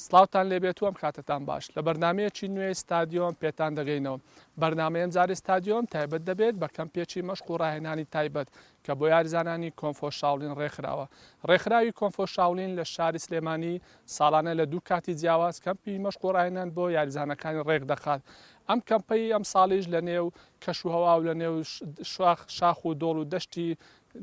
سڵاوتان لێبێت و ئەم کاتتان باش لە بەرنمەیەکی نوێی ستادیۆم پێتان دەگەینەوە بەرنمەیەم جاری ستادیۆم تایبەت دەبێت بە کەمپێکی مەشق و ڕاهێنانی تایبەت کە بۆ یاریزانانی کۆنفۆ شاولین ڕێکخراوە ڕێکخراوی کۆنفۆ شاولین لە شاری سلێمانی ساڵانە لە دوو کاتی جیاواز کەمپی مەشق و ڕاهێنان بۆ یاریزانەکانی ڕێک دەخات ئەم کەمپەی ئەم ساڵیش لە نێو کەش و هەوا و لە نێو شاخ و دۆڵ و دەشتی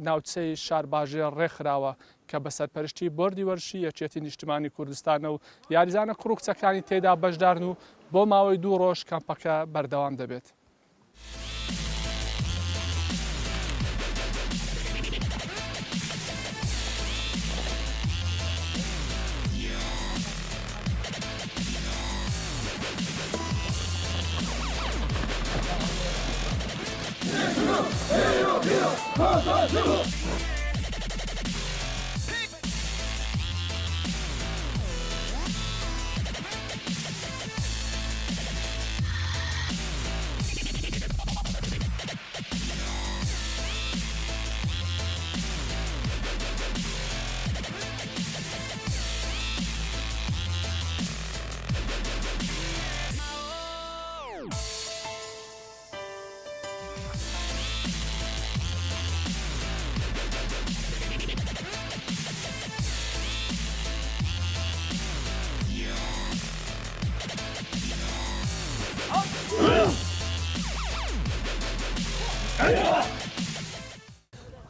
ناوچەی شارباژێر ڕێکخراوە کە بە سەرپەرشتی بۆردی وەرشی یەکێتی نیشتمانی کوردستانە و یاریزانە کوڕ و کچەکانی تێدا بەشدارن و بۆ ماوەی 2 ڕۆژ کەمپەکە بەردەوام دەبێت.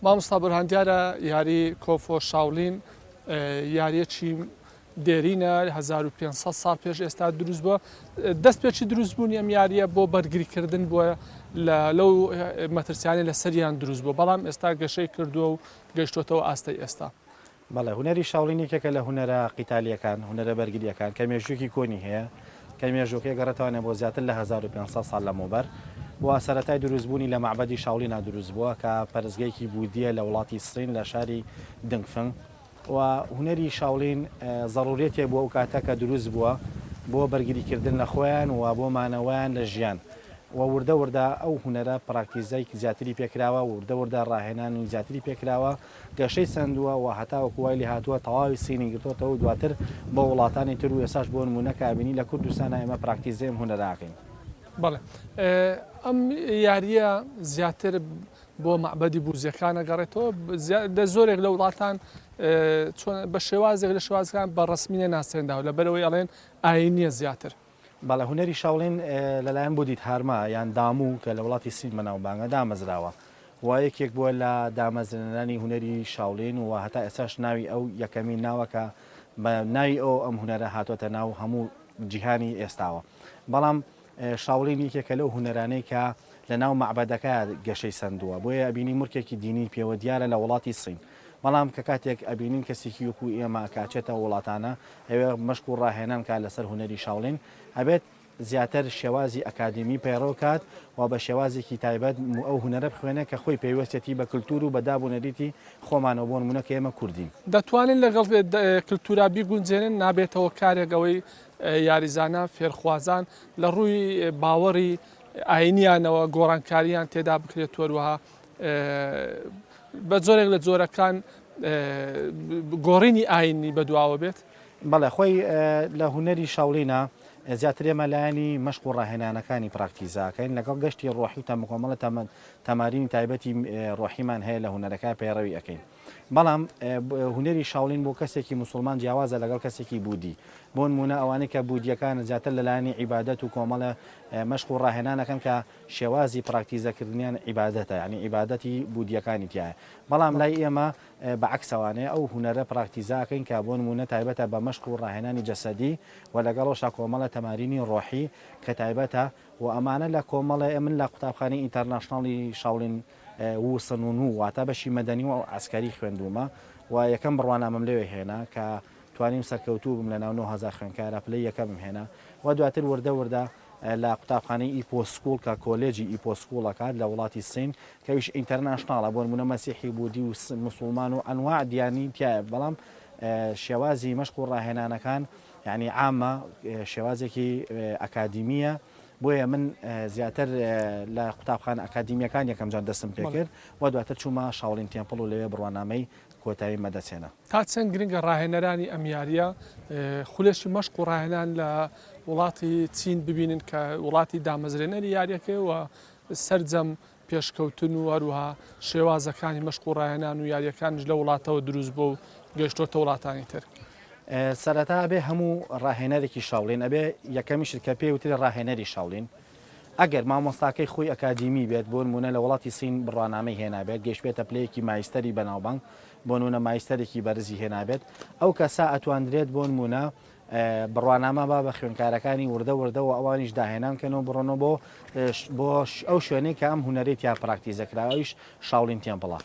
مامۆستا بورهان دیارە یاری کۆنفۆ شاولین یاریەکی دێرینە 1500 ساڵ پێش ئێستا دروست بووە دەست پێکی دروستبوونی ئەم یاریە بۆ بەرگریکردن بووە لەو مەترسیانی لە سەریان دروست بوو بەڵام ئێستا گەشەی کردووە و گەیشتۆتەوە ئاستەی ئێستا. بەڵێ هونەری شاولینێکێکە لە هونەرە قیتالیەکان هونەرە بەرگریەکان کە مێژووکی کۆنی هەیە کە مێژووکەی گەڕێتوانێت بۆ زیاتر لە 1500 ساڵ لەمەوبەر بۆ سەرەتای دروستبوونی لە معبەدی شاولینا دروست بووە کە پەرستگەیەکی بودیە لە وڵاتی سین لە شاری دنگفنگ و هونەری شاولین ضرورێتێک بۆ ئەو کاتە کە دروست بووە بۆ بەرگریکردن لە خۆیان و بۆ مانەوەیان لە ژیان و وردە وردە ئەو هونەرە پراکتیزای زیاتری پێکراوە وردە وردە ڕاهێنانی زیاتری پێکراوە گەشەی سندووە و هەتا وەکوای لێ هاتووە تەواوی سینی گرتوتەوە دواتر بۆ وڵاتانی تر و ئێساش بۆ نمونە کابینی لە کوردستانە ئێمە پراکتیزەیم هونەراکەین. بەڵێ ئەم یاریە زیاتر بۆ معبەدی بوزیەکانە گەڕێتەوە زۆرێک لە وڵاتان بە شێوازێک لە شێوازەکان بە ڕسمینە ناسێنراوە لەبەرەوەی ئەڵێن ئاینیە زیاتر. بەڵێ هونەری شاولین لەلایەن بۆ دیتهارما یان داموو کە لە وڵاتی سین بەناوبانگە دامەزراوە و یەکێک بووە لە دامەزرێنانی هونەری شاولین و هەتا ئێستاش ناوی ئەو یەکەمین ناوەکە بە ناوی ئەو ئەم هونەرە هاتوۆتە ناو هەموو جیهانی ئێستاوە بەڵام شاولین یەکێکە لەو هونەرانەی کە لە ناو معبەدەکە گەشەی سندووە بۆیە ئەبینی مورکێکی دینی پێوە دیارە لە وڵاتی سین بەڵام کە کاتێک ئەبینین کەسێکی وەکو ئێمە کاچێتە وڵاتانە ئەوێ مەشق و ڕاهێنان کا لەسەر هونەری شاولین ئەبێت زیاتر شێوازی ئەکادمی پەیڕۆ کات و بە شێوازێکی تایبەت ئەو هونەرە بخوێنێت کە خۆی پێوەستێتی بە کللتور و بەدابوونەریتی خۆمانەوە بۆ نمونە کە ئێمە کوردین دەتوانین لەگەڵ کللتورا بیگونجێنن نابێتەوە کارێکەوەی یاریزانە فێرخوازان لە ڕووی باوەڕی ئاینیانەوە گۆڕانکاریان تێدا بکرێت وەروەها بە زۆرێک لە جۆرەکان گۆڕینی ئاینی بەدواوە بێت. بەڵێ خۆی لە هونەری شاولینە زیاتر ئێمە لایەنی مەشق و ڕاهێنانەکانی پراکتیزاکەین لەگەڵ گەشتی ڕۆحی تا مکۆمەڵە تەمارینی تایبەتی ڕۆحیمان هەیە لە هونەرەکە پەیڕەوی ئەەکەین بەڵام هونەری شاولین بۆ کەسێکی مسلمان جیاوازە لەگەڵ کەسێکی بودی بۆ نمونە ئەوانەی کە بودیەکان زیاتر لەلایەنی عیبادەت و کۆمەڵە مەشق و ڕاهێنانەکەن کە شێوازی پراکتیزەکردنیان عیبادەتە یعنی عیبادەتی بودیەکانی تایە بەڵام لای ئێمە بەعکسەوانەیە ئەو هونەرە پراکتیزاکەین کە بۆ نمونە تایبەتە بە مەشق و ڕاهێنانی جەسەدی و لەگەڵەوەشا کۆمەڵە تەمارینی ڕۆحی کە تایبەتە و ئەمانە لە کۆمەڵە من لە قوتابخانەی ئینتەرناشناڵی شاولین وسنون و واتە بەشی مەدەنی و ئەسکەری خوێندومە و یەکەم بڕوانامەم لێوێ هێنا کە توانیم سەرکەوتوو بم لە ناو 9000 خوێنکارە پلەی یەکەمم هێنا و دواتر وردە وردە لە قوتابخانەی ئیپۆسکول کە کۆلێجی ئیپۆسکوڵەکات لە وڵاتی سین کەویش ئینتەرناشناڵە بۆ نمونە مەسیحی بودی و مسلمان و ئەنواع دیانی تایە بەڵام شێوازی مەشق و ڕاهێنانەکان یعنی عامە شێوازێکی ئەکادیمیە بۆیە من زیاتر لە قوتابخانە ئەکادیمیەکان یەکەم جان دەستم پێ کرد و دواتر چوومە شاولین تێمپڵ و لەوێ بڕوانامەی کۆتایی مەدەچێنە. تا چەند گرنگە ڕاهێنەرانی ئەم یاریە خولێکی مەشق و ڕاهێنان لە وڵاتی چین ببینن کە وڵاتی دامەزرێنەری یاریەکەی و سەرجەم پێشکەوتن و هەروها شێوازەکانی مەشق و ڕاهێنان و یاریەکانش لە وڵاتەوە دروست بۆ و گەشتۆتە وڵاتانی تر. سەرەتا بێ هەموو ڕاهێنەرێکی شاولین ئەبێ یەکەمیشت کە پێی وتری ڕاهێنەری شاولین ئەگەر مامۆستاکەی خۆی ئەکادیمی بێت بۆ نمونە لە وڵاتی سین بڕوانامەی هێنابێت گەشتبێتە پلەیەکی مایستەری بەناوبانگ بۆ نمونە مایستەرێکی بەرزی هێنابێت ئەو کەسا ئەتواندرێت بۆ نمونە بڕوانامە با بە خوێنکارەکانی وردە و ئەوانیش داهێنانکەنەوە بڕۆنەوە بۆ ئەو شوێنەی کە ئەم هوەرێت یا پراکتیزەکراویش شاولین تێمپڵە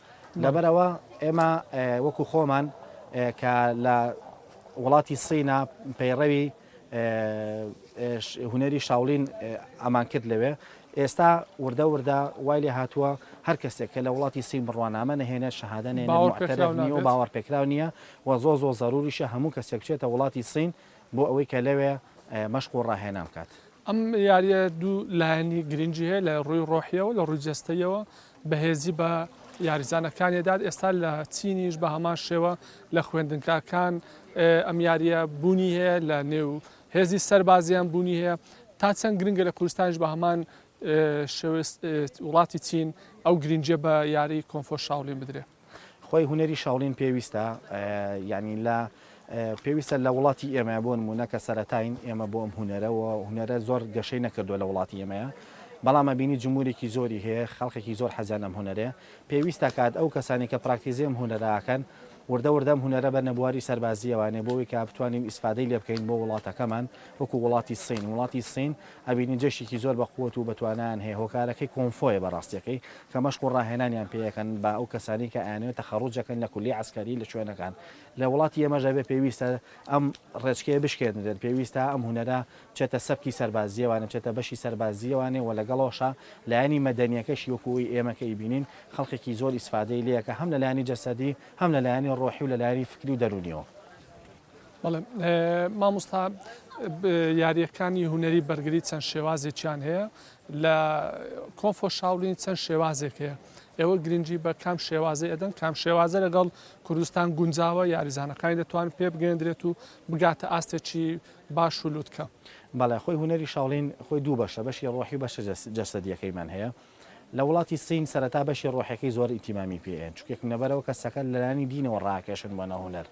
لەبەرەوە ئێمە وەکو خۆمان کە لە وڵاتی سینە پەیڕەوی هوەری شاولین ئەمان کرد لەوێ ئێستا وردە وای لێ هاتووە هەر کەسێک کە لە وڵاتی سین بڕوانامە نەهێنێت شەهادە نێنێت و باوەڕ پێکراو نییە و زۆ زەروریشە هەموو کەسێک بچێتە وڵاتی سین بۆ ئەوەی کە لەوێ مەشق و ڕاهێنان بکات. ئەم یاریە دوو لایەنی گرنگی هەیە لە ڕووی ڕۆحیەوە لە ڕووی جەستەیەوە بەهێزی بە یاریزانەکانیداد ئێستا لە چینیش بە هەمان شێوە لە خوێندنگاکان ئەم یاریە بوونی هەیە لە نێو هێزی سەربازیان بوونی هەیە تا چەند گرنگە لە کوردستانیش بە هەمان وڵاتی چین ئەو گرنگجە بە یاری کۆنفۆ شاولین بدرێت. خۆی هوەری شاولین پێویستە ینی لە پێویستە لە وڵاتی ئێمە بۆ نمونە کە سەرەتاین ئێمە بۆ ئەم هوەرەوە هوەرە زۆر گەشەی نەکردووە لە وڵاتی ئێمەیە بەڵامە بینی جمهورێکی زۆری هەیە خەڵکێکی زۆر حەزان ئەم هوەرەیە پێویستە کات ئەو کەسانی کە پراکتیزی ئەم هوەرەکەن وردەم هوەرە بە نەبواری سەربازیەوانێ بۆەوەی کە بتوانین ئیسفادەی لێ بکەین بۆ وڵاتەکەمان وەکو وڵاتی سین ئەبینی جەشێکی زۆر بەقوت و بەتوانیان هەیە هۆکارەکەی کۆنفۆیە بەڕاستیەکەی کە مەشق و ڕاهێنانیان پێەکەن بە ئەو کەسانی کە ئاێت تەخەڕوجەکەن لە کولی عسکەری لە شوێنەکان لە وڵاتی ئێمەژە بێ پێویستە ئەم ڕێچکەیە بشکێنێت پێویستە ئەم هوەرە بچێتە سەبکی سەربازیەوانە بچێتە بەشی سەربازیەوانێ و لەگەڵەوەشە لایانی مەدەنیەکەشی وەکوی ئێمەکەی بینین خەڵکێکی زۆر ئیسفادەی لەیەکە هەم لە لایانی جەسەدی هەم لە لایانی ڕۆحی و لە لایانی فکری و دەرونیەوە. بەڵێ مامۆستا یاریەکانی هوەری بەرگری چەند شێوازێکیان هەیە لە کۆنفۆ شاولین چەند شێوازێک هەیە ئێوە گرنگی بە کام شێوازی ئەدەن کام شێوازە لەگەڵ کوردستان گونجاوە یاریزانەکانی دەتوانن پێ بگەندرێت و بگاتە ئاستێکی باش و لوتکە. بەڵێ خۆی هوەری شاولین خۆی دوو بەشە بەشی ڕۆحی بەشە جەسەدیەکەیمان هەیە لە وڵاتی سین سەرەتا بەشی ڕۆحەکەی زۆر ئیتیمامی پێێن چونکێک نەبەرەوە کەسەکە لەلانی دینەوە ڕاکێشن بۆ ناهوەر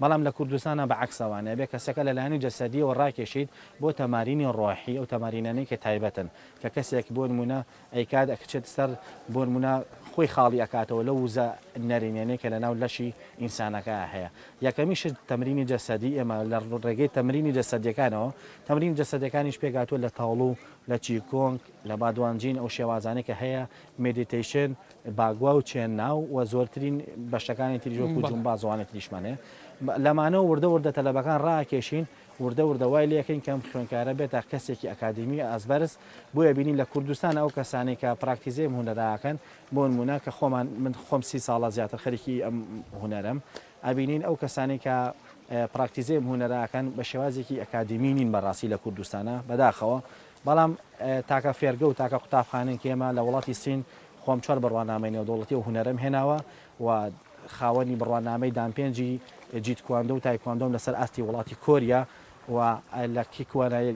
بەڵام لە کوردستانە بە عکسەوانە بێ کەسەکە لەلایانی جەسەدیەوە ڕاکێشیت بۆ تەمارینی ڕۆحی ئەو تەمارینانەی کە تایبەتن کە کەسێک بۆ نمونە ئەیکاد ئەکچێت سەر بۆ نمونە خۆی خاڵی ئەکاتەوە لە وزە نەرینێنەی کە لەناو لەشی ئینسانەکە هەیە یەکەمیش تەمرینی جەسەدی ئێمە لە ڕێگەی تەمرینی جەسەدیەکانەوە تەمرین جەسەدەکانیش پێگاتوە لە تاڵوو لە چیکۆنگ لە بادوانجین ئەو شێوازانەی کە هەیە مدیتیشن باگوا و چێن ناو و زۆرترین بەشەکانی تریژۆک و جومبازوانە تریشمانێ لەمانەوە وردە تەلەبەکان ڕاکێشین وردە وای لەکەین کەم خوێنکارە بێتە کەسێکی ئەکادمی ئەزبەرز بۆیە بینین لە کوردستان ئەو کەسانی کە پراکتیزێ هوەراکەن بۆ نمونە کە خۆمان من خۆم 30 ساڵە زیاتر خەریکی ئەم هوەرم ئەبینین ئەو کەسانی کە پراکتیزێ هوەراکەن بە شێوازێکی ئەکادمی نین بەڕاستی لە کوردستانە بەداخەوە بەڵام تاکە فێرگە و تاکە قوتابخانەی کێمە لە وڵاتی سین خۆم 4 بڕوانامەی نێودوڵەتی و هوەرم هێناوە و خاوەنی بڕوانامەی دامپێنجی جیت کواندۆ و تایکواندۆم لەسەر ئاستی وڵاتی کۆریا و لە کیکوانای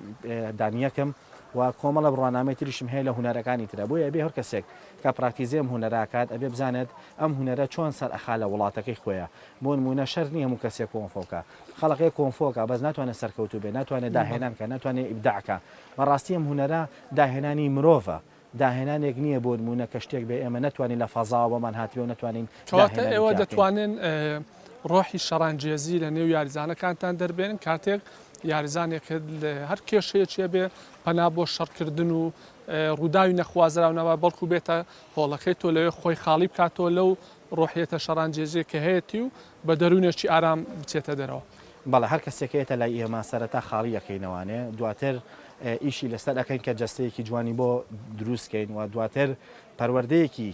دانیەکەم و کۆمەڵە بڕوانامەی تریشم هەیە لە هوەرەکانی ترە بۆیە بێ هەر کەسێک کە پراکتیزێم هوەراکات ئەبێ بزانێت ئەم هوەرە چۆن سەر ئەخا لە وڵاتەکەی خۆیە بۆ نمونە شەر نییە هەموو کەسێک کۆنفۆکە خەڵقی کۆنفۆکە بەس ناتوانێت سەرکەوتو بێ ناتوانێت داهێنان کە ناتوانێت ئیبداعکە بەڕاستی ئەم هوەرە داهێنانی مرۆڤە داهێنانێک نییە بۆ نمونە کە شتێک بێ ئێمە نەتوانین لە فەزاوە بەمان هاتیەوە ناتوانین ئێوە دەتوانن ڕۆحی شەڕانجێزی لە نێو یاریزانەکانتان دەربێنن کاتێک یاریزانێک هەر کێشەیەکێ بێ پەنا بۆ شەڕکردن و ڕووداوی نەخوازراونەوە بەڵکو بێتە هۆڵەکەی تۆ لەوێ خۆی خاڵی بکاتەوە لەو ڕۆحیەتە شەڕانجێزیە کە هەیەی و بە دەروونێکی ئارام بچێتە دەرەوە. بەڵێ هەر کەسێکێتە لای ئێمە سەرەتا خاڵیەکەینەوانێ دواتر ئیشی لەسەر ئەەکەین کە جەستەیەکی جوانی بۆ دروستکەین و دواتر پەروەردەیەکی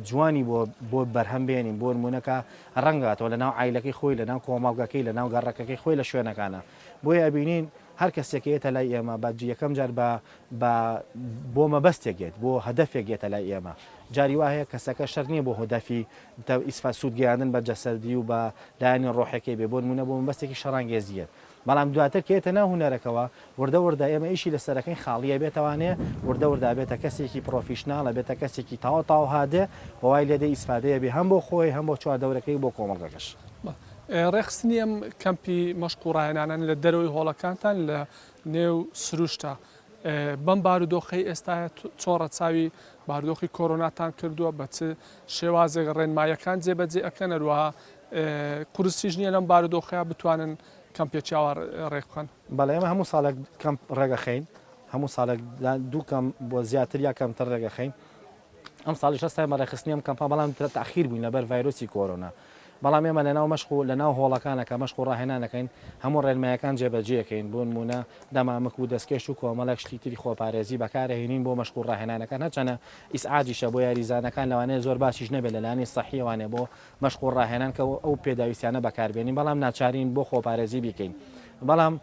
جوانی بۆ بەرهەم بێنین بۆ نمونونەکە ڕەنگاتەوە لە ناو عیلەکەی خۆی لە ناو کۆمەڵگەکەی لە ناو گەڕەکەی خۆی لە شوێنەکانە بۆیە ئەبینین هەر کەسێکێتە لای ئێمە باجی یەکەم جار بۆ مەبەستێکێت بۆ هەدەفێکێتە لای ئێمە جاری وایە کەسەکە شەر نییە بۆ هۆدەفی ئیسفا سوودگەیاندن بە جەسەدی و بە لایەنی ڕۆحەکەی بێ بۆ نمونە بۆ مەبەستێکی شەڕانگێزیە بەڵام دواتر کێتە ناو هونەرەکەەوە وردە ئێمە ئیشی لەسەرەکەی خاڵیە بێتوانێ وردە بێتە کەسێکی پرۆفیشناڵە بێتە کەسێکی تاو هادێ وای لێدە ئیسفادەیە بێ هەم بۆ خۆی هەم بۆ چواردەورەکەی بۆ کۆمەڵگەکەش. ڕێخستنی ئەم کەمپی مەشقوڕاهێنانان لە دەرەوەی هۆڵەکانتان لە نێو سروشتە بەم بارودۆخی ئێستا چۆن ڕەچاوی بارودۆخی کۆرۆناتان کردووە بە چ شێوازێک ڕێنمایەکان جێبەجێ ئەەکەن هەروەها قورسیش نییە لەم بارودۆخەیە بتوانن کەمپێکی ئاوا ڕێک بکەن. بەڵێ ئێمە هەموو ساڵێک کەم ڕێگەخەین هەموو ساڵێک دوو کەم بۆ زیاتر یا کەمتر ڕێگەخەین ئەم ساڵیش هەستا ڕێخستنی ئەم کەمپا بەڵام تاخیر بووین لەبەر ڤایرۆسی کۆرۆنا بەڵام ئێمە لەناو مەشق لەناو هۆڵەکانەکە مەشق و ڕاهێنانەکەین هەموو ڕێنمایەکان جێبەجێەکەین بۆ نمونە دەمامک و دەستکێش و کۆمەڵک شتی تری خۆپارێزی بەکارهێنین بۆ مەشق و ڕاهێنانەکان هەچەنە ئیسعاجیشە بۆ یاریزانەکان لەوانەیە زۆر باشیش نەبێت لەلانی سەحیەوانێ بۆ مەشق و ڕاهێنان کە ئەو پێداویستیانە بەکاربێنین بەڵام ناچارین بۆ خۆپارێزی بکەین بەڵام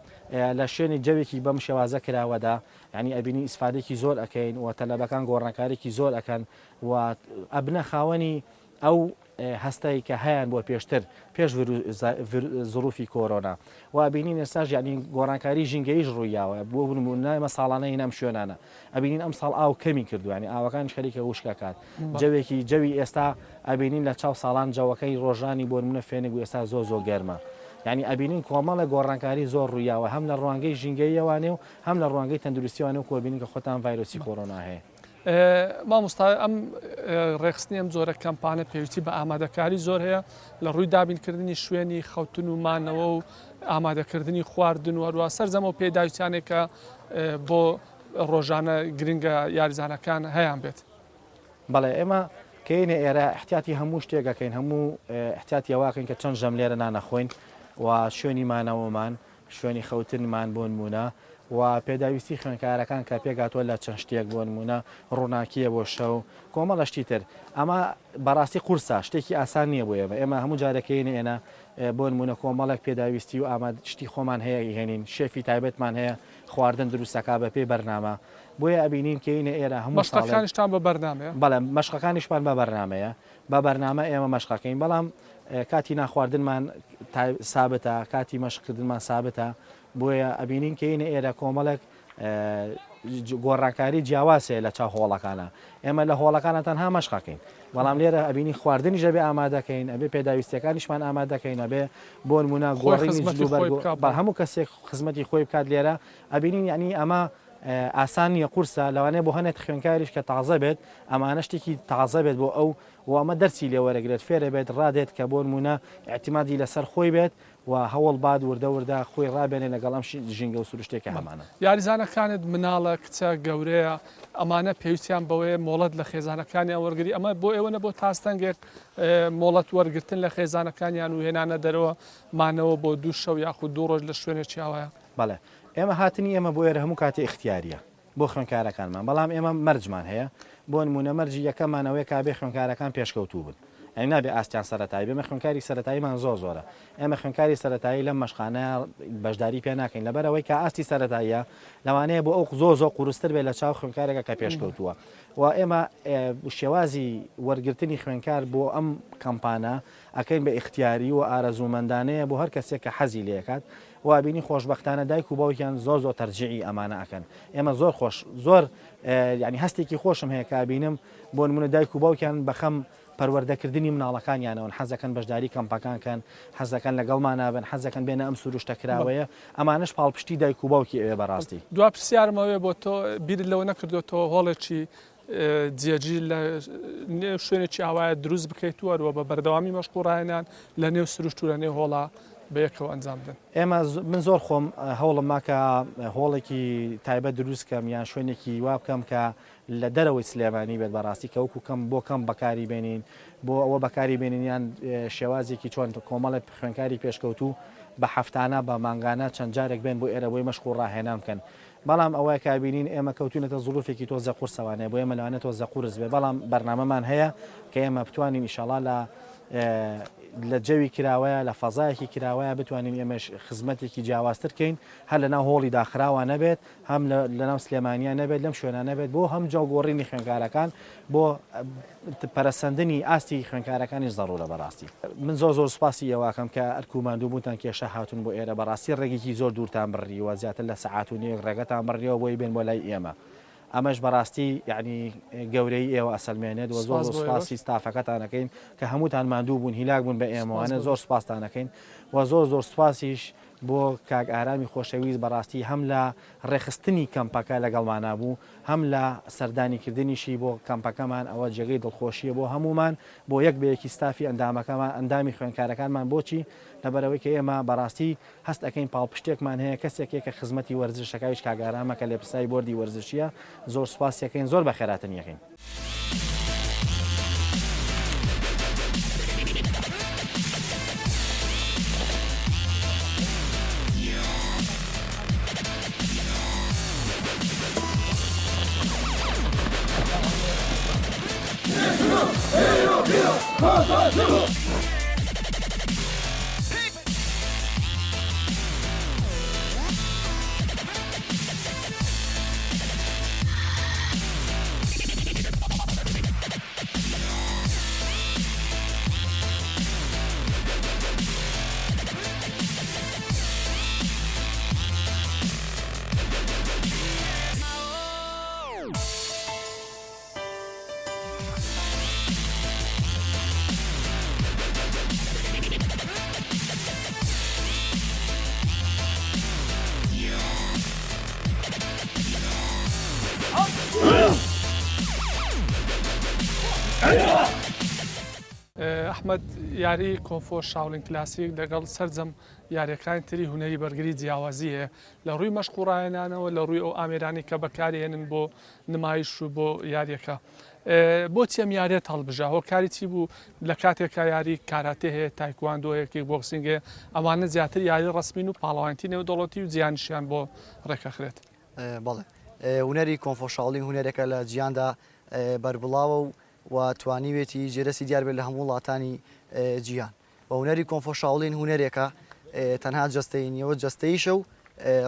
لە شوێنی جەوێکی بەم شێوازە کراوەدا ینی ئەبینی ئیسفادێکی زۆر ئەەکەین و تەلەبەکان گۆڕانکارێکی زۆر ئەەکەن و ئەبنە خاوەنی ئەو هەستایی کە هەیەیان بۆ پێشتر پێش زروفی کۆرۆنا و بینین ئێستاژ ینی گۆڕانکاری ژینگەیش ڕوویاوە بۆ نایمە ساڵانەی نام شوێنانە ئەبینین ئەم ساڵ ئاو کەمی کردوانی ئاوەکان خەریکە وشکەکات جەوی ئێستا ئەبینین لە چاو ساڵان جەوەکەی ڕۆژانی بۆ نمونە فێنێک و ئێستا زۆ گەرمە ینی ئەبینین کۆمەڵە گۆڕانکاری زۆر ڕوویاوە هەم لە ڕوانگەی ژینگەیەوانێ و هەم لە ڕوانگەی تەندروستیوانە و کۆبینین کە خۆتان ڤایرۆسی کۆرۆنا هەیە. مامۆستا ئەم ڕێخستنی ئەم زۆرە کەمپانە پێویستی بە ئامادەکاری زۆر هەیە لە ڕووی دابینکردنی شوێنی خەوتن و مانەوە و ئامادەکردنی خواردن و هەروە سەرجەمە و پێداویستیانێکە بۆ ڕۆژانە گرنگە یاریزانەکان هەیان بێت. بەڵێ ئێمە کەینە ئێرە احتیاتی هەموو شتێکەکەین هەموو احتیاتی ئەواکەین کە چەند ژەم لێرە نانەخۆین و شوێنی مانەوەمان شوێنی خەوتنمان بۆ نمونە و پێداویستی خوێنکارەکان کە پێگاتوە لە چەند شتێک بۆ نمونە ڕووناکیە بۆ شەو کۆمەڵەشتی تر ئەمە بەڕاستی قورسە شتێکی ئاسان نییە بۆ ئێمە هەموو جارەکەین ئێنە بۆ نمونە کۆمەڵێک پێداویستی و ئامادەشتی خۆمان هەیە هێنین شێفی تایبەتمان هەیە خواردن دروستەکە بە پێی بەرنامە بۆیە ئەبینین کەینە ئێرە هەموو مەشقەکانیشتان بە بەرنامەیە بەڵێ مەشقەکانیشمان بە بەرنمەیە بە بەرنامە ئێمە مەشقەکەین بەڵام کاتی ناخواردنمان سابتە کاتی مەشقکردنمان سابتە بۆیە ئەبینین کەینە ئێرە کۆمەڵێک گۆڕانکاری جیاواسێ لە چاو هۆڵەکانە ئێمە لە هۆڵەکانە تەنها مەشقەکەین بەڵام لێرە ئەبینی خواردنی ژەبێ ئامادەکەین ئەبێ پێداویستەکانیشمان ئامادەکەین ئەبێ بۆ نمونە گۆڕینی بە هەموو کەسێک خزمەتی خۆی بکات لێرە ئەبینین ینی ئەمە ئاسان نیە قورسە لەوانەیە بۆ هەنێت خوێنکاریش کە تازە بێت ئەمانە شتێکی تازە بێت بۆ ئەو و ئەمە دەرسی لێوەرەگرێت فێرە بێت ڕادێت کە بۆ نمونە احتیمادی لەسەر خۆی بێت و هەوڵ باد وردە خۆی ڕابێنێ لەگەڵ ئەم ژینگە و سروشتێکی هەمانە. یاریزانەکانت مناڵە کچە گەورەیە ئەمانە پێویستیان بەوەیە مۆڵەت لە خێزانەکانیان وەرگری ئەمە بۆ ئێوەنە بۆ تاستەنگێک مۆڵەت وەرگتن لە خێزانەکانیان و هێنانە دەرەوە مانەوە بۆ دوو شەو یاخود دوو ڕۆژ لە شوێنێکی ئاوایە. بەڵێ ئێمە هاتنی ئێمە بۆ ئێرە هەموو کاتی اختیاریە بۆ خوێنکارەکانمان بەڵام ئێمە مەرجمان هەیە بۆ نمونە مەرجی یەکەمانەوەی کابێ خوێنکارەکان پێشکەوتوو بن ئەی نابێ ئاستیان سەرەتایی بێمە خوێنکاری سەرەتاییمان زۆرە ئێمە خوێنکاری سەرەتایی لەم مەشقانە بەشداری پێ ناکەین لەبەرەوەی کە ئاستی سەرەتاییە لەوانەیە بۆ ئەو زۆ قورستر بێت لە چاو خوێنکارێکە کە پێشکەوتووە و ئێمە شێوازی وەرگرتنی خوێنکار بۆ ئەم کەمپانە ئەەکەین بە اختیاری و ئارەزوومەندانەیە بۆ هەر کەسێک کە حەزی لێکات وابینی خۆشببختانە دایک و باوکیان زۆر تەرجیعی ئەمانە ئەکەن ئێمە زۆر ینی هەستێکی خۆشم هەیە کابینم بۆ نمونە دایک و باوکیان بەخەم پەروەردەکردنی مناڵەکانیانەوە حەزەکەن بەشداری کەمپەکانکەن حەزەکەن لەگەڵمان نابن حەزەکەن بێنە ئەم سروشتە کراوەیە ئەمانش پاڵپشتی دایک و باوکی ئەوێ بەڕاستی. دوا پرسیارمەوەێ بۆ تۆ بیر لەوە نەکردوێتەوە هۆڵێکی جێجی لە نێو شوێنێکی ئاوایە دروست بکەیتوەوە بە بەردەوامی مەشقوڕاهێنان لە نێو سروشت و لە نێو هۆڵا بەیەکەوە ئەنجام بدەن. ئێمە من زۆر خۆم هەوڵم ماکە هۆڵێکی تایبەت دروستکەم یان شوێنێکی وا بکەم کە لە دەرەوەی سلێمانی بێت بەڕاستی کە وەکو کەم بۆ کەم بەکاری بێنین بۆ ئەوە بەکاری بێنین یان شێوازێکی چۆن کۆمەڵی خوێنکاری پێشکەوتوو بە هەفتانە بە مانگانە چەند جارێک بێن بۆ ئێرە بۆی مەشقوڕاهێنان بکەن بەڵام ئەوەیە کابینین ئێمە کەوتونەتە زڵوفێکی تۆزە قورسەوانەیە بۆ ئێمە لەوانێت تۆزە قورس بێ بەڵام بەرنامەمان هەیە کە ئێمە بتوانین ئینشاڵڵا لە لە جەوی کراوەیە لە فەزایەکی کراوەیە بتوانین ئێمەش خزمەتێکی جیاوازتر کەین هەر لەناو هۆڵی داخراوە نەبێت هەم لەناو سلێمانیا نەبێت لەم شوێنە نەبێت بۆ هەم جاگۆڕینی خوێنکارەکان بۆ پەرەسەندنی ئاستی خوێنکارەکانی زەڕورە بەڕاستی من زۆر سوپاسی ئێواکەم کە ئەرکوماندوو بووتان کێشە هاتون بۆ ئێرە بەڕاستی ڕێگێکی زۆر دوورتان بڕیوە زیاتر لە سەعات و نوێک ڕێگەتان بڕیەوە بۆی بێن بۆ لای ئێمە ئەمەش بەڕاستی یعنی گەورەی ئێوە ئەسەلمێنێت و زۆر سوپاسی ستافەکەتانەکەین کە هەمووتان ماندوو بوون هیلاک بوون بە ئێمەوانە زۆر سوپاستانەکەین و زۆر سوپاسیش بۆ کاک ئارامی خۆشەویست بەڕاستی هەم لە ڕێخستنی کەمپەکە لەگەڵمانە بوو هەم لە سەردانیکردنیشی بۆ کەمپەکەمان ئەوە جێگەی دڵخۆشیە بۆ هەمومان بۆ یەک بەیەکی ستافی ئەندامەکەمان ئەندامی خوێنکارەکانمان بۆچی لەبەرەوەی کە ئێمە بەڕاستی هەست ئەەکەین پاڵپشتێکمان هەیە کەسێکێک کە خزمەتی وەرزشەکەویش کاگارامە کە لێپسای بۆردی وەرزشیە زۆر سوپاسیەکەین زۆر بە خێراتن یەکەین. ئەحمەد یاری کۆنفۆ شاولین کلاسیک لەگەڵ سەرجەم یاریەکانی تری هونەری بەرگری جیاوازی هەیە لە ڕووی مەشقوڕایەنانەوە لە ڕووی ئەو ئامێرانی کە بەکارهێنن بۆ نمایش و بۆ یاریەکە بۆچی ئەم یاریێت هەڵبژا هۆکاری چی بوو لە کاتێکا یاری کاراتێ هەیە تایکواندۆیەکی بۆکسینگێ ئەوانە زیاتر یاری ڕسمین و پاڵەوانتی نێودەوڵەتی و جیانیشیان بۆ ڕێکەخرێت بەڵێ هونەری کۆنفۆ شاولین هونەرێکە لە جیاندا بەربڵاوە و توانیوێتی جێرەسی دیار بێت لە هەموو وڵاتانی جیهان بە هونەری کۆنفۆ شاولین هونەرێکە تەنها جەستەی نیەوە جەستەیشە و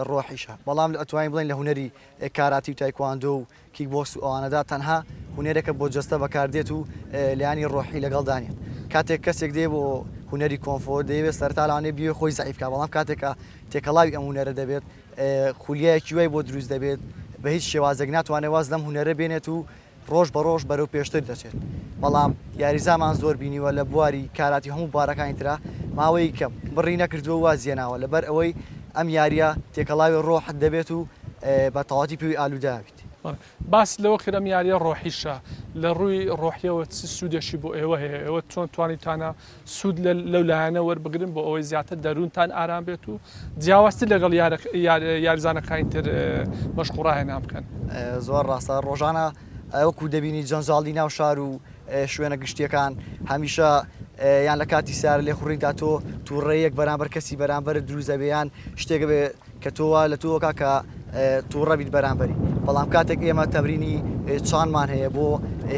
ڕۆحیشە بەڵام ئەتوانین بڵین لە هونەری کاراتی و تایکواندۆ و کیک بۆکس و ئەوانەدا تەنها هونەرێکە بۆ جەستە بەکاردێت و لایانی ڕۆحی لەگەڵ دانێت کاتێک کەسێک دێ بۆ هونەری کۆنفۆ دەیەوێت سەرتا لەوانێ بیوێ خۆی زعیفکە بەڵام کاتێکە تێکەڵاوی ئەم هونەرە دەبێت خولیایەکی وای بۆ دروست دەبێت بە هیچ شێوازێک ناتوانێت واز لەم هونەرە بێنێت و ڕۆژ بە ڕۆژ بەرەو پێشتر دەچێت بەڵام یاریزامان زۆر بینیوە لە بواری کاراتی هەموو بارەکانی ترا ماوەی کە بڕی نەکردووە وازیێناوە لەبەر ئەوەی ئەم یاریە تێکەڵاوی ڕۆحت دەبێت و بە تەواتی پێوی ئالووداویت باس لەوە کرەم یاریە ڕۆحیشە لە ڕووی ڕۆحیەوە چ سوودێکی بۆ ئێوە هەیە ئێوە چۆن توانیتانە سوود لەو لایەنە وەربگرن بۆ ئەوەی زیاتر دەروونتان ئارام بێت و جیاوازتر لەگەڵ یاریزانەکانی تر مەشقوڕاهێنان بکەن زۆر ڕاستە ڕۆژانە ئەوەکو دەبینی جەنجاڵی ناو شار و شوێنە گشتیەکان هەمیشە یان لە کاتی سارە لێ خوڕیدا تۆ تووڕێیەک بەرامبەر کەسی بەرامبەر دروزەبیان شتێک بێ کە تۆوە لە تۆکە کە تووڕەبیت بەرامبەری بەڵام کاتێک ئێمە تەمرینی چانمان هەیە بۆ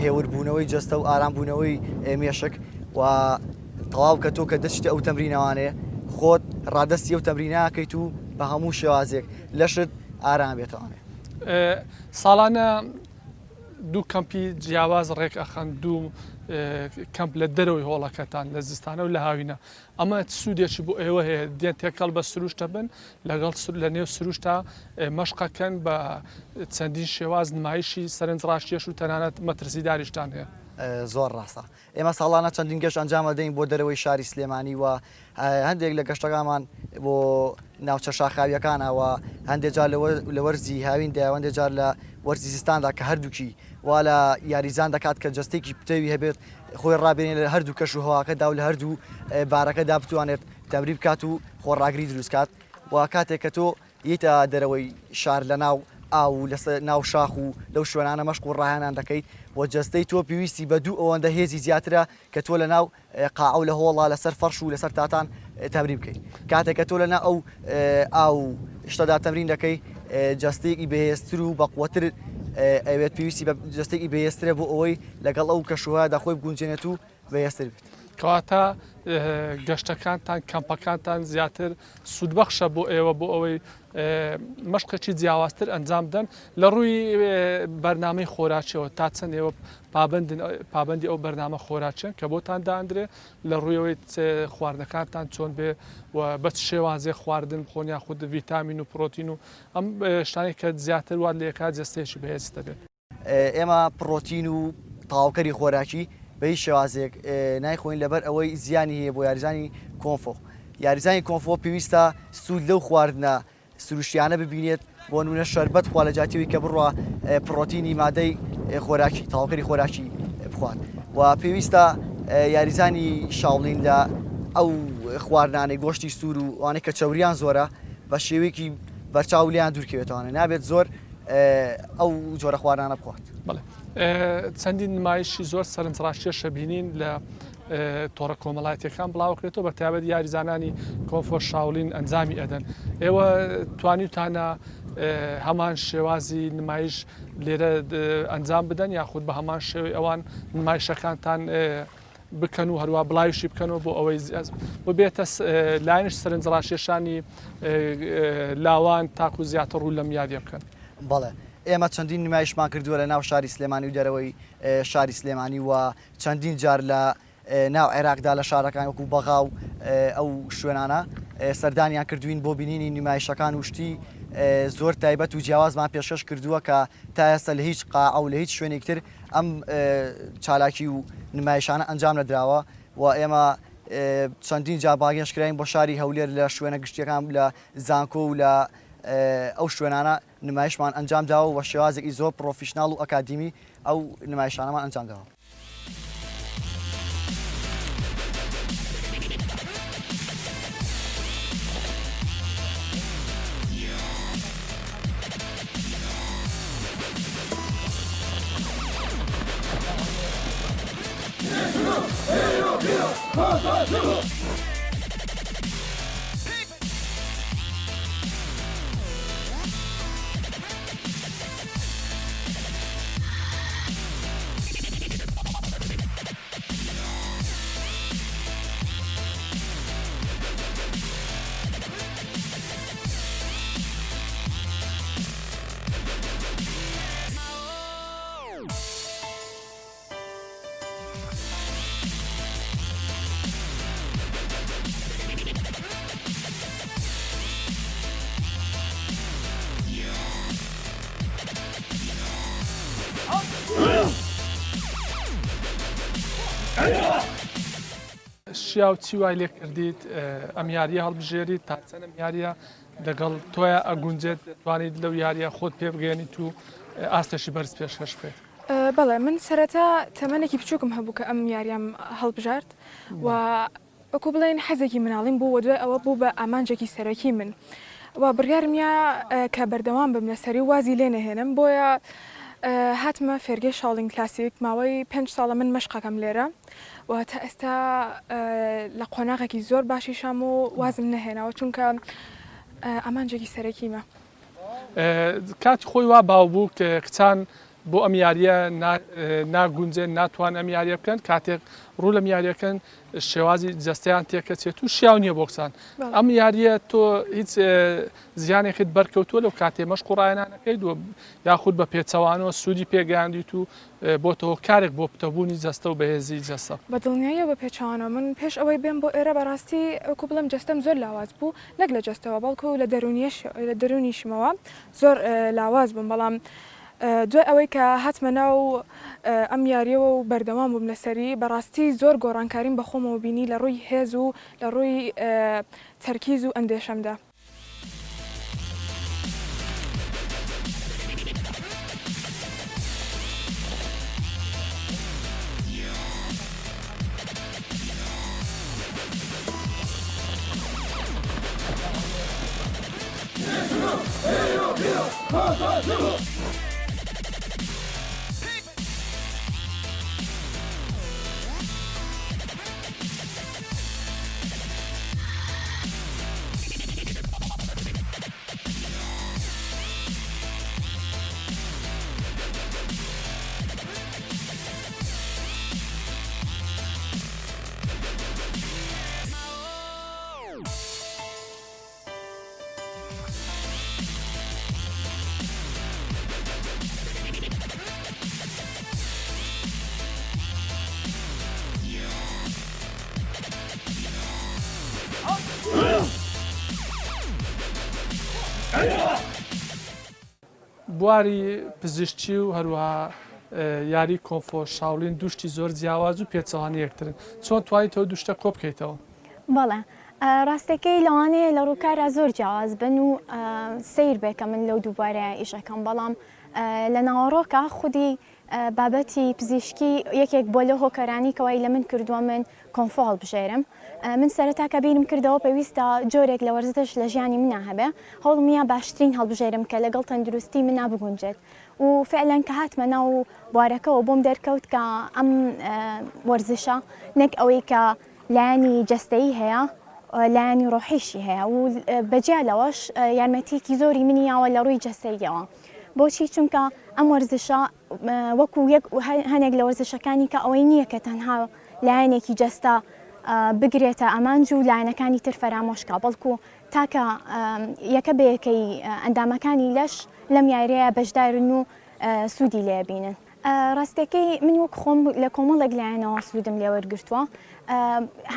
هێوربوونەوەی جەستە و ئارامبوونەوەی مێشک و تەواو کە تۆ کە دەچتە ئەو تەمرینەوانەیە خۆت ڕادستی ئەو تەمریناکەیت و بە هەموو شێوازێک لەشت ئارام بێتەوانێ ساڵانە دوو کەمپی جیاواز ڕێک ئەخەن دوو کەمپ لە دەرەوەی هۆڵەکەتان لە زستانە و لە هاوینە ئەمە سوودێکی بۆ ئێوە هەیە دێن تێکەڵ بە سروشتە بن لەگەڵ لە نێو سروشتا مەشقەکەن بە چەندین شێواز نمایشی سەرنجڕاشتیەش و تەنانەت مەترسیداریشتان هەیە زۆر ڕاستە ئێمە ساڵانە چەندین گەشت ئەنجامە دەین بۆ دەرەوەی شاری سلێمانی و هەندێک لە گەشتەکانمان بۆ ناوچە شاخاویەکانەوە هەندێک جار لە وەرزی هاویندا هەندێک جار لە وەرزی زستاندا کە هەردووکی وا لە یاریزان دەکات کە جستێکی پتەوی هەبێت خۆی ڕابێنێت لە هەردوو کەش و هەواکەدا و لە هەردوو بارەکەدا بتوانێت تەمرین بکات و خۆڕاگری دروستکات و کاتێک کە تۆ یتە دەرەوەی شار لە ناو ئاو لە ناو شاخ و لەو شوێنانە مەشق و ڕاهێنان دەکەیت بۆ جستەی تۆ پێویستی بە دوو ئەوەندە هێزی زیاترە کە تۆ لە ناو قاعو لە هۆڵا لەسەر فەرش و لەسەر تاتان تەمرین بکەیت کاتێک کە تۆ لە ناو ئاو شتەدا تەمرین دەکەی جستێکی بەهێزتر و بەقوەتر ئەوێت پێویستی بە جستێکی بەهێزترە بۆ ئەوەی لەگەڵ ئەو کەشوهەدا خۆی بگونجێنێت و بەهێزتر بێت کەواتە گەشتەکانتان کەمپەکانتان زیاتر سوودبەخشە بۆ ئێوە بۆ ئەوەی مەشقێکی جیاوازتر ئەنجام بدەن لە ڕووی بەرنامەی خۆراکیەوە تا چەند ئێوە پابندی ئەو بەرنامە خۆراکیان کە بۆتان داندرێ لە ڕوویەوەی خواردنەکانتان چۆن بێ و بە شێوازێ خواردن بخۆن یاخود ڤیتامین و پرۆتین و ئەم شتانی کە زیاتر وات لە یەکات جەستەیەکی بەهێز دەبێت. ئێمە پرۆتین و تاواوکەری خۆراکی بە هیچ شێوازێک نایخۆین لەبەر ئەوەی زیانی هەیە بۆ یاریزانی کۆنفۆ. یاریزانی کۆنفۆ پێویستە سوود لەو خواردنە سروشتیانە ببینێت بۆ نمونە شەربەت خوا لە جاتیەوەی کە بڕوا پرۆتینی مادەی خۆراکی تاواوکەری خۆراکی بخوات و پێویستە یاریزانی شاڵین لە ئەو خواردانەی گۆشتی سوور و ئەوانەی کە چەوریان زۆرە بە شێوەیەکی بەرچاو لیان دوورکەوێتەوەوانە نابێت زۆر ئەو جۆرە خواردانە بخوات. چەندین نمایشی زۆر سەرنجڕاشتیە بینین لە تۆڕە کۆمەڵایەتیەکان بڵاوکرێتەوە بە تایبەت یاریزانانی کۆنفۆ شاولین ئەنجامی ئەدەن. ئێوە توانیتانە هەمان شێوازی نمایش لێرە ئەنجام بدەن یاخود بە هەمان شێوەی ئەوان نمایشەکانتان بکەن و هەروە بڵاویشی بکەنەوە بۆ ئەوەی ببێتە لاینش سەرنجڕاشێشانی لاوان تاکو زیاتر ڕوو لەم یاریە بکەن. بەڵێ ئێمە چەندین نمایشمان کردووە لە ناو شاری سلێمانی و دەرەوەی شاری سلێمانی و چەندین جار لە ناو عێراقدا لە شارەکان وەکو بەغاو ئەو شوێنانە سەردانیان کردوین بۆ بینینی نمایشەکان وشتی زۆر تایبەت و جیاوازمان پێشکەش کردووە کە تا ئێستا لە هیچ قاع و لە هیچ شوێنێکتر ئەم چالاکی و نمایشانە ئەنجام نەدراوە و ئێمە چەندین جا باگەشتکراین بۆ شاری هەولێر لە شوێنە گشتیەکان لە زانکۆ و لە ئەو شوێنانە نمایشمان ئەنجام داوە و شێوازێکی زۆر پرۆفیشناڵ و ئەکادیمی ئەو نمایشانەمان ئەنجام داوە. شیا و چی وای لێ کردیت ئەم یاریە هەڵبژێریت تا چەند ئەم یاریە لەگەڵ تۆیە ئەگونجێت دەتوانیت لەو یاریە خۆت پێ بگەێنیت و ئاستێکی بەرز پێشکەش بکەیت. بەڵێ من سەرەتا تەمەنێکی بچووکم هەبوو کە ئەم یاریام هەڵبژارد و وەکو بڵێن حەزێکی مناڵیم بوو وە دوای ئەوە بوو بە ئامانجێکی سەرەکی من و بڕیارمە کە بەردەوام بم لەسەری وازی لێ نەهێنم بۆیە هاتمە فێرگەی شاڵین کلاسیک ماوەی 5 ساڵە من مەشقەکەم لێرە و تا ئێستا لە قۆناغێکی زۆر باشی شام و وازم نەهێناوە چونکە ئامانجێکی سەرەکیمە. کاتی خۆی وا باو بوو کە کچان بۆ ئەم یاریە ناگونجێن ناتوان ئەم یاریە بکەن کاتێک ڕوو لەم یاریەکەن شێوازی جەستەیان تێکەچێت و شیاو نییە بۆ کچان. ئەم یاریە تۆ هیچ زیانێکت بەرکەوتووە لەو کاتێ مەشق و ڕایەنانەکەیت و یاخود بە پێچەوانەوە سوودی پێگەیاندیت و بۆتەوە کارێک بۆ پتەبوونی جەستە و بەهێزی جەستە. بە دڵنیاییە بە پێچوانەوە من پێش ئەوەی بێم بۆ ئێرە بەڕاستی وەکو بڵم جەستەم زۆر لاواز بوو نەک لە جەستەوە بەڵکو لە دەرونیشمەوە زۆر لاواز بووم بەڵام دوای ئەوەی کە هاتمە ناو ئەم یاریەوە و بەردەوام بووم لەسەری بەڕاستی زۆر گۆڕانکاریم بە خۆمەوە بینی لە ڕووی هێز و لە ڕووی تەرکیز و ئەندێشەمدا. بواری پزیشکی و هەروەها یاری کۆنفۆ شاولین دوشتی زۆر جیاواز و پێچەوانی یەکترن چۆن توانیت ئەو دوشتە کۆ بکەیتەوە؟ بەڵێ ڕاستەکەی لەوانەیە لە ڕووکارە زۆر جیاواز بن و سیر بێکە من لەو دووبارەیە ئیشەکەم بەڵام لە ناوەڕۆکە خودی بابەتی پزیشکی یەکێک بۆ لە هۆکارانی کەوای لە من کردووە من کۆنفۆ هەڵبژێرم من سەرەتا کە بیرم کردەوە پێویستە جۆرێک لە وەرزش لە ژیانی منە هەبێ هەوڵمیە باشترین هەڵبژێرم کە لەگەڵ تەندروستی منا بگونجێت و فعلەن کە هاتمە ناو بوارەکەەوە بۆم دەرکەوت کە ئەم وەرزشە نەک ئەوەی کە لایانی جەستەیی هەیە لایانی ڕۆحیشی هەیە و بەجیالەوەش یارمەتیەکی زۆری منیاوە لە ڕووی جەستەییەوە بۆچی چونکە ئەم وەرزشە وەکو هەنێک لە وەرزشەکانی کە ئەوەی نییە کە تەنها لایەنێکی جەستە بگرێتە ئەمانج و لایەنەکانی تر فەرامۆشکا بەڵکو تاکە یەکە بەیەکەی ئەندامەکانی لەش لەم یاریەیە بەشدارن و سوودی لێبینن. ڕاستەکەی من وەک خۆم لە کۆمەڵێک لایەنەوە سوودم لێ وەرگرتووە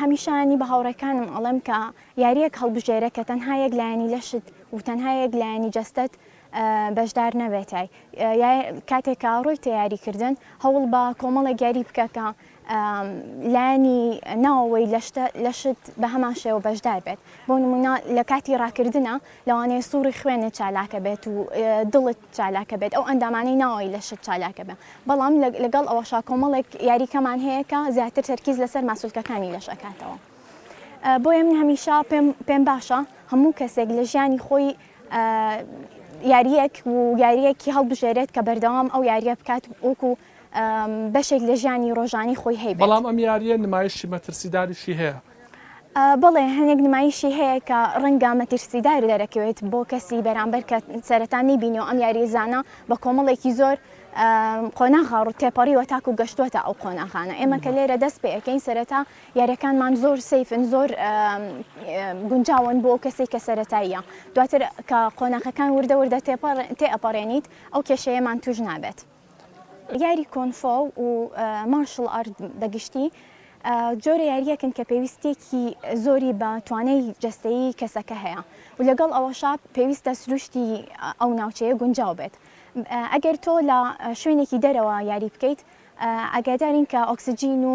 هەمیشانی بە هاوڕێکانم ئەڵێم کە یاریەک هەڵبژێرە کە تەنها یەک لایەنی لەشت و تەنها یەک لایەنی جەستت بەشدار نەبێتای کاتێکە ڕۆی تیاریکردن هەوڵ بە کۆمەڵێک یاری بکە کە لایانی ناوەوەی لەشت بە هەمان شێوە بەشدار بێت بۆ نمونە لە کاتی ڕاکردنە لەوانەیە سووری خوێنت چالاکە بێت و دڵت چالاکە بێت ئەو ئەندامانەی ناوەوەی لەشت چالاکە بێت بەڵام لەگەڵ ئەوەشا کۆمەڵێک یاریکەمان هەیە کە زیاتر تەرکیز لەسەر ماسوولکەکانی لەشەکاتەوە بۆیە من هەمیشە پێم باشە هەموو کەسێک لە ژیانی خۆی یاریەک و یاریەکی هەڵبژێرێت کە بەردەوام ئەو یاریە بکات وەکو بەشێک لە ژیانی ڕۆژانی خۆی هەیە بەڵام ئەم یاریە نمایشی مەترسیداریشی هەیە بەڵێ هەنێک نمایشی هەیە کە ڕەنگە مەترسیدار دەرەکەوێت بۆ کەسی بەرامبەر کە سەرەتا نەیبینیەوە ئەم یاری زانە بە کۆمەڵێکی زۆر قۆناغا ڕوو تێپەڕیوە تاکو گەشتووەتە ئەو قۆناغانە ئێمە کە لێرە دەست پێ ئەەکەین سەرەتا یاریەکانمان زۆر سەیفن زۆر گونجاون بۆ کەسێک کە سەرەتاییە دواتر کە قۆناغەکان وردە وردە تێ ئەپەڕێنیت ئەو کێشەیەمان توش نابێت یاری کۆنفۆ و مارشل ئارت بەگشتی جۆرە یاریەکن کە پێویستێکی زۆری بە توانای جەستەیی کەسەکە هەیە و لەگەڵ ئەوەشا پێویستە سروشتی ئەو ناوچەیە گونجاو بێت ئەگەر تۆ لە شوێنێکی دەرەوە یاری بکەیت ئاگادارین کە ئۆکسجین و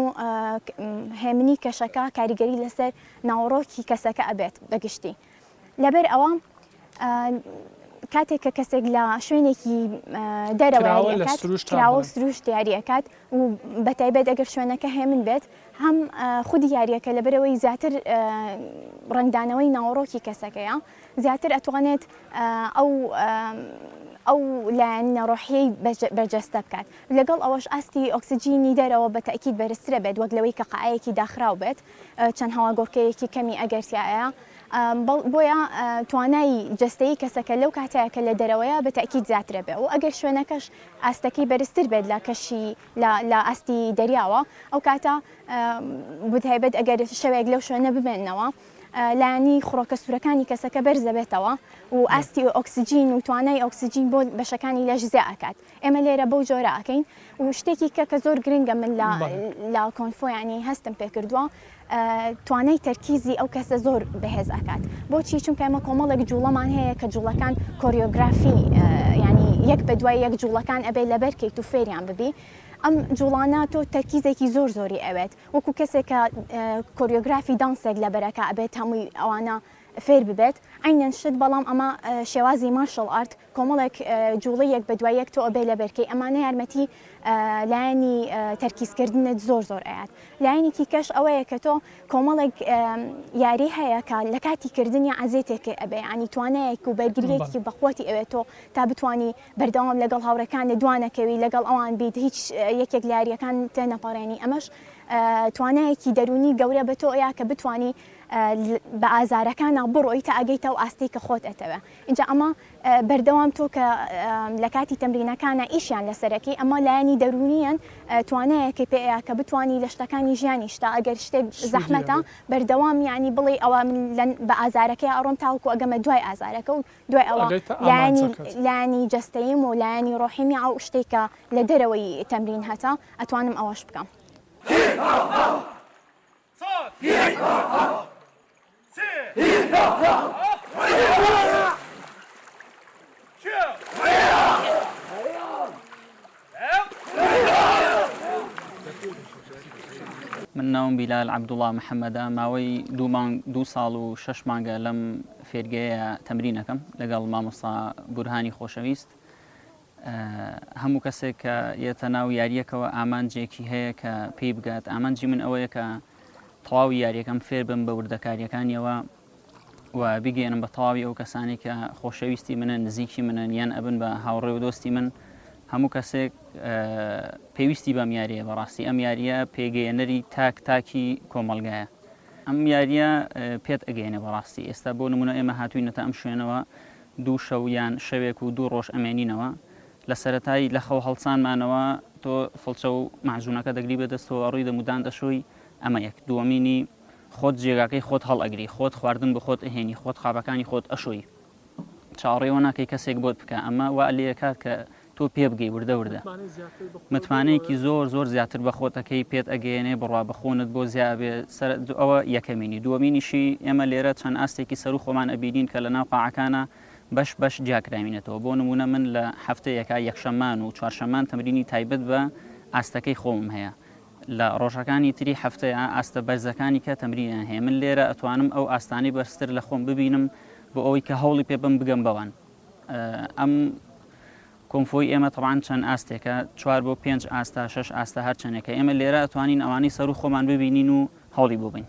هێمنی کەشەکە کاریگەری لەسەر ناوەڕۆکی کەسەکە ئەبێت بەگشتی لەبەر ئەوە کاتێک کە کەسێک لە شوێنێکی دەرەوە سروشت یاریەکات و بەتایبەت ئەگەر شوێنەکە هێمن بێت هەم خودی یاریەکە لەبەرەوەی زیاتر ڕنگدانەوەی ناوەڕۆکی کەسەکەیە زیاتر ئەتوانێت ئەو لایەنە ڕۆحیەی بەرجەستە بکات لەگەڵ ئەوەش ئاستی ئۆکسجینی دەرەوە بە تاکید بەرزترە بێت وەک لەوەی کە قایەکی داخراو بێت چەند هەوا گۆڕکەیەکی کەمی ئەگەرسیایە بۆیە توانایی جەستەیی کەسەکە لەو کاتەیە کە لە دەرەوەیە بە تاکید زیاترە بێت و ئەگەر شوێنەکەش ئاستەکەی بەرزتر بێت لە کەشی لە ئاستی دەریاوە ئەو کاتە بتایبەت ئەگەر شەوێک لەو شوێنە ببێنەوە لایانی خڕۆکە سوورەکانی کەسەکە بەرزە بێتەوە و ئاستی ئۆکسجین و توانای ئۆکسجین بۆ بەشەکانی لەش زیاد ئەکات ئێمە لێرە بەو جۆرە ئەکەین و شتێکی کە زۆر گرنگە من لە کۆنفۆیانی هەستم پێکردووە توانای تەرکیزی ئەو کەسە زۆر بەهێز ئەکات بۆچی چونکە ئێمە کۆمەڵێک جوڵەمان هەیە کە جوڵەکان کۆریۆگرافی ینی یەک بە دوای یەک جوڵەکان ئەبێ لەبەرکەیت و فێریان ببی ئەم جوڵانە تۆ تەرکیزێکی زۆری ئەوێت وەکو کەسێکە کۆریۆگرافی دانسێک لەبەرەکە ئەبێت هەمووی ئەوانە فێر ببێت عینەن شت بەڵام ئەمە شێوازی مارشل ئارت کۆمەڵێک جوڵی یەک بە دوای یەک تۆ ئەبێ لەبەرکەی ئەمانە یارمەتی لایەنی تەرکیزکردنت زۆر ئەیات لایەنێکی کەش ئەوەیە کە تۆ کۆمەڵێک یاری هەیە کە لە کاتی کردنی عەزێتێکی ئەبێ ینی توانایەک و بەرگریەکی بەخۆتی ئەوێت تۆ تا بتانی بەردەوام لەگەڵ هاوڕەکانی دوانەکەوی لەگەڵ ئەوان بیت هیچ یەکێک لە یاریەکان تێ نەپەڕێنی ئەمەش توانایەکی دەرونی گەورە بە تۆ ئەیە کە بتانی بە ئازارەکانە بڕۆی تا ئەگەیتە و ئاستی کە خۆت ئەتەوە اینجا ئەمە بەردەوام تۆ کە لە کاتی تەمرینەکانە ئیشیان لەسەرەکەی ئەمە لایەنی دەرونیان توانایەکی پێەیە کە بتانی لە شتەکانی ژیانیشتا ئەگەر شتێک زەحمەتە بەردەوام ینی بڵێ ئەوە بە ئازارەکەی ئەڕۆم تاوکو ئەگەمە دوای ئازارەکە و دوای ئەوە لایانی جەستەییم و لایانی ڕۆحیمی ئەو شتێکە لە دەرەوەی تەمرین هەتا ئەتوانم ئەوەش بکەم. من ناوم بیلال عەبدوڵڵا محەممەدە ماوەی 2 ساڵ و 6 مانگە لەم فێرگەیە تەمرینەکەم لەگەڵ مامۆستا بورهانی خۆشەویست. هەموو کەسێک کە یێتە ناو یاریەکەوە ئامانجێکی هەیە کە پێی بگات. ئامانجی من ئەوەیە کە تەواوی یاریەکەم فێر بم بە وردەکاریەکانیەوە و بگەێنم بە تەواوی ئەو کەسانی کە خۆشەویستی منن، نزیکی منن، یان ئەبن بە هاوڕێ و دۆستی من. هەموو کەسێک پێویستی بەم یاریە بەڕاستی ئەم یاریە پێگەیەنەری تاکی کۆمەڵگایە. ئەم یاریە پێت ئەگەێنێ بەڕاستی. ئێستا بۆ نمونە ئێمە هاتووینەتە ئەم شوێنەوە 2 شەو یان شەوێک و 2 ڕۆژ ئەمێنینەوە. لە سەرەتایی لە خەو هەڵسانمانەوە تۆ فڵچە و مەعجوونەکە دەگری بەدەستەوە ڕووی دەمودان دەشۆی. ئەمە یەک. دووەمینی خۆت جێگاکەی خۆت هەڵ ئەگری، خۆت خواردن بە خۆت ئەهێنی، خۆت خاپەکانی خۆت ئەشۆی. چاوەڕێوە ناکەی کەسێک بۆت بکە. ئەمە وا لێکات کە تۆ پێ بگەی وردە متمانەیەکی زۆر زیاتر بە خۆتەکەی پێت ئەگەیەنێ بڕوا بەخۆنت بۆ زیابێ. ئەوە یەکەمینی. دووەمینیشی ئێمە لێرە چەند ئاستێکی سەر و خۆمان ئەبینین کە لە ناو قاعەکانە بەش جاکراوینێتەوە. بۆ نمونە من لە هەفتەیەکە یەکشەمان و چوارشەمان تەمرینی تایبەت بە ئاستەکەی خۆم هەیە. لە ڕۆژەکانی تری هەفتەیە ئاستە بەرزەکانی کە تەمرینیان هەیە. من لێرە ئەتوانم ئەو ئاستانی بەرزتر لە خۆم ببینم بۆ ئەوەی کە هەوڵی پێ بم بگەم بەوان. ئەم کۆمفۆی ئێمە تەبعاً چەند ئاستێکە 4 بۆ 5 ئاستا 6 ئاستا هەر چەندێکە ئێمە لێرە ئەتوانین ئەوانەی سەر و خۆمان ببینین و هەوڵی بۆ بین.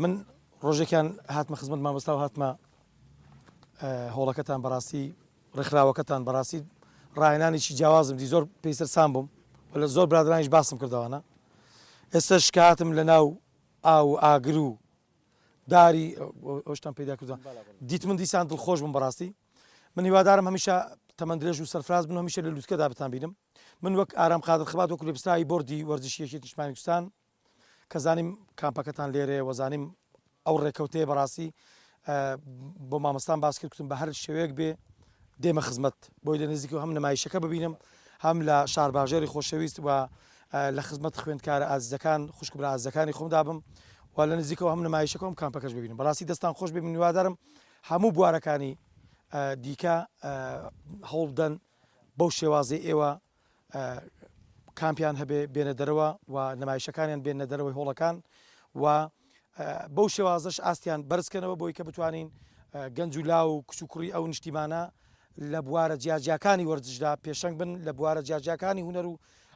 من ڕۆژێکیان هاتمە خزمەت مامۆستا و هاتمە هۆڵەکەتان بەڕاستی ڕێکخراوەکەتان بەڕاستی ڕاهێنانێکی جیاوازم دی زۆر پێیسەر سام بووم لە زۆر برادرانیش باسم کردەوەنە. ئێستاش کە هاتم لە ناو ئاو ئاگر و داری ئەوشتان پەیدا کردووە دیت من دیسان دڵخۆش بووم بەڕاستی. من هیوادارم هەمیشە تەمەندرێژ و سەرفراز بن، هەمیشە لە لووتکەدا بتان بینم. من وەک ئارام قادر خەبات وەکو لێبستایی بۆردی وەرزشیەکی نیشتیمانی کوردستان کە زانیم کامپەکەتان لێرێ وەزانیم ئەو ڕێکەوتەیە بەڕاستی بۆ مامۆستان باس کردم بە هەر شێوەیەک بێ دێمە خزمەت بۆی لە نزیکەوە هەم نمایشەکە ببینم، هەم لە شارباژێری خۆشەویست و لە خزمەت خوێندکارە ئازیزەکان خوشکبرا ئازیزەکانی خۆم دابم و لە نزیکەوە هەم نمایشەکە هەم کامپەکەش ببینم. بەڕاستی دەستان خۆش بێ. من هیوادارم هەموو بوارەکانی دیکە هەوڵ بدەن بەو شێوازەی ئێوە کامپیان هەبێ بێنە دەرەوە و نمایشەکانیان بێنە دەرەوەی هۆڵەکان و بەو شێوازەش ئاستیان بەرزکەنەوە بۆی کە بتوانین گەنج و لاو و کچ و کوڕی ئەو نیشتیمانە لە بوارە جیاجیاکانی وەرزشدا پێشەنگ بن، لە بوارە جیاجیاکانی هونەر و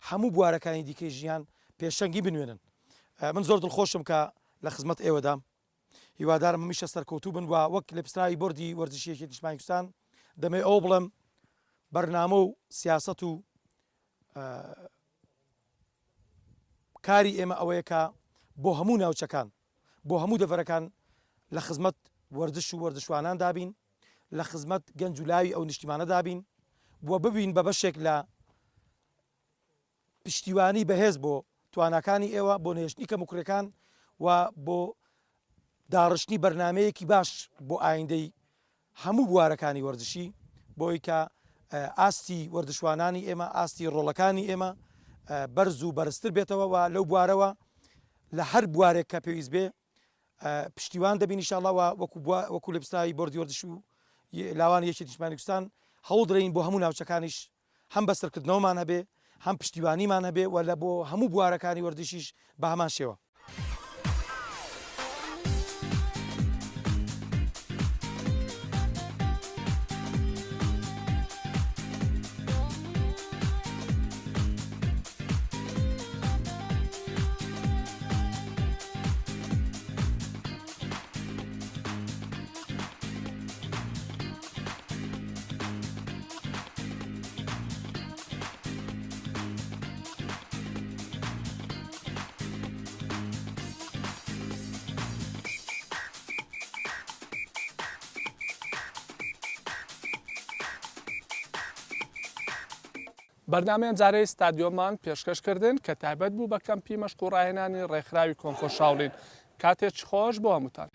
هەموو بوارەکانی دیکەی ژیان پێشەنگی بنوێنن. من زۆر دڵخۆشم کە لە خزمەت ئێوەدام. هیوادارم هەمیشە سەرکەوتوو بن و وەک لە پستراوی بۆردی وەرزشیەکی نیشتیمانی کوردستان دەمێ ئەو بڵێم بەرنامە و سیاسەت و کاری ئێمە ئەوەیە کە بۆ هەموو ناوچەکان بۆ هەموو دەڤەرەکان لە خزمەت وەرزش و وەرزشوانان دابین، لە خزمەت گەنج و لاوی ئەو نیشتیمانە دابین بۆ ببین بە بەشێک لە پشتیوانی بەهێز بۆ تواناکانی ئێوە بۆ نێشتنی کەموکرەکان و بۆ داڕشتنی بەرنمەیەکی باش بۆ ئایندەی هەموو بوارەکانی وەرزشی بۆی کە ئاستی وەرزشوانانی ئێمە ئاستی ڕۆڵەکانی ئێمە بەرز و بەرزتر بێتەوە و لەو بوارەوە لە هەر بوارێک کە پێویست بێ پشتیوان دەبین ئینشاڵڵا وەکو لێبستایی بۆردی وەرزش و لاوانی یەکی نیشتیمانی کوردستان هەوڵ درێین بۆ هەموو ناوچەکانیش هەم بەسەرکردنەوەمان هەبێ هەم پشتیوانیمان هەبێ و لە بۆ هەموو بوارەکانی وەرزشیش بە هەمان شێوە. بەرنامەیان جارەی ستادیۆمان پێشکەشکردن کە تایبەت بوو بە کەمپی مەشق و ڕاهێنانی ڕێکخراوی کۆنفۆ شاولین کاتێک خۆش بۆ هەمووتان.